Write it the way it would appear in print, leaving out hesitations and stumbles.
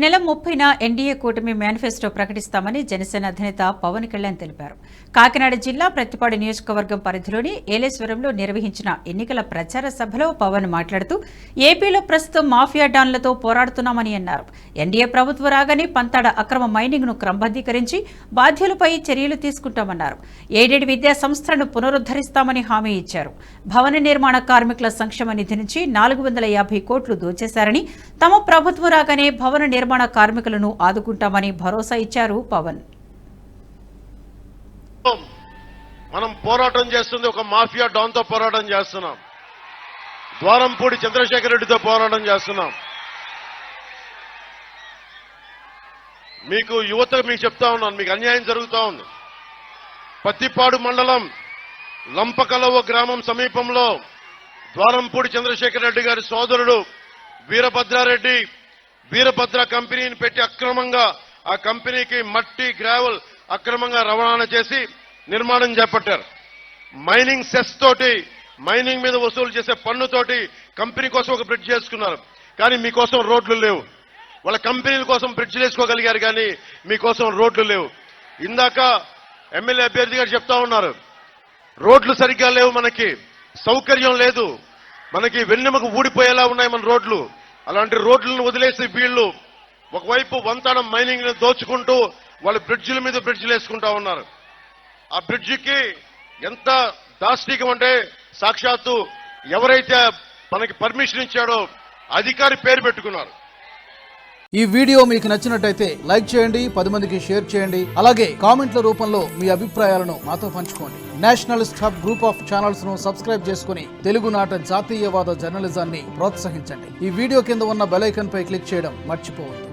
నెల 30న ఎన్డీఏ కూటమి మేనిఫెస్టో ప్రకటిస్తామని జనసేన అధినేత పవన్ కళ్యాణ్ తెలిపారు. కాకినాడ జిల్లా ప్రతిపాడు నియోజకవర్గం పరిధిలోని ఏలేశ్వరంలో నిర్వహించిన ఎన్నికల ప్రచార సభలో పవన్ మాట్లాడుతూ ఏపీలో ప్రస్తుతం మాఫియా డాన్లతో పోరాడుతున్నామని అన్నారు. ఎన్డీఏ ప్రభుత్వం రాగానే పంతాడ అక్రమ మైనింగ్ ను క్రమబద్దీకరించి బాధ్యులపై చర్యలు తీసుకుంటామన్నారు. ఎయిడెడ్ విద్యా సంస్థలను పునరుద్ధరిస్తామని హామీ ఇచ్చారు. భవన నిర్మాణ కార్మికుల సంక్షేమ నిధి నుంచి 450 కోట్లు దోచేశారని, తమ ప్రభుత్వం రాగానే భవన నిర్మాణ కార్మికులను ఆదుకుంటామని భరోసా ఇచ్చారు పవన్. మనం పోరాటం చేస్తుంది ఒక మాఫియా డాన్ తో పోరాటం చేస్తున్నాం. ద్వారంపూడి చంద్రశేఖర్ రెడ్డితో పోరాటం చేస్తున్నాం. మీకు యువత మీకు చెప్తా ఉన్నాను, మీకు అన్యాయం జరుగుతూ ఉంది. పత్తిపాడు మండలం లంపకలవ గ్రామం సమీపంలో ద్వారంపూడి చంద్రశేఖర్ రెడ్డి గారి సోదరుడు వీరభద్రారెడ్డి వీరభద్ర కంపెనీని పెట్టి అక్రమంగా ఆ కంపెనీకి మట్టి గ్రావెల్ అక్రమంగా రవాణా చేసి నిర్మాణం చేపట్టారు. మైనింగ్ సెస్ తోటి, మైనింగ్ మీద వసూలు చేసే పన్నుతోటి కంపెనీ కోసం ఒక బ్రిడ్జ్ చేసుకున్నారు. కానీ మీకోసం రోడ్లు లేవు. వాళ్ళ కంపెనీల కోసం బ్రిడ్జ్లు వేసుకోగలిగారు, కానీ మీకోసం రోడ్లు లేవు. ఇందాక ఎమ్మెల్యే అభ్యర్థి గారు చెప్తా ఉన్నారు, రోడ్లు సరిగ్గా లేవు, మనకి సౌకర్యం లేదు, మనకి వెన్నెముక ఊడిపోయేలా ఉన్నాయి మన రోడ్లు. అలాంటి రోడ్లను వదిలేసి వీళ్ళు ఒకవైపు వంతడం మైనింగ్ ని దోచుకుంటూ వాళ్ళు బ్రిడ్జిల మీద బ్రిడ్జిలు వేసుకుంటా ఉన్నారు. ఆ బ్రిడ్జికి ఎంత దాష్టికం అంటే సాక్షాత్తు ఎవరైతే మనకి పర్మిషన్ ఇచ్చాడో అధికారి పేరు పెట్టుకున్నారు. ఈ వీడియో మీకు నచ్చినట్టయితే లైక్ చేయండి, 10 మందికి షేర్ చేయండి. అలాగే కామెంట్ల రూపంలో మీ అభిప్రాయాలను మాతో పంచుకోండి. Nationalist hub group of channels ను సబ్స్క్రైబ్ చేసుకుని తెలుగునాట జాతీయవాద జర్నలిజాన్ని ప్రోత్సహించండి. ఈ వీడియో కింద ఉన్న బెల్ ఐకాన్ పై క్లిక్ చేయడం మర్చిపోవద్దు.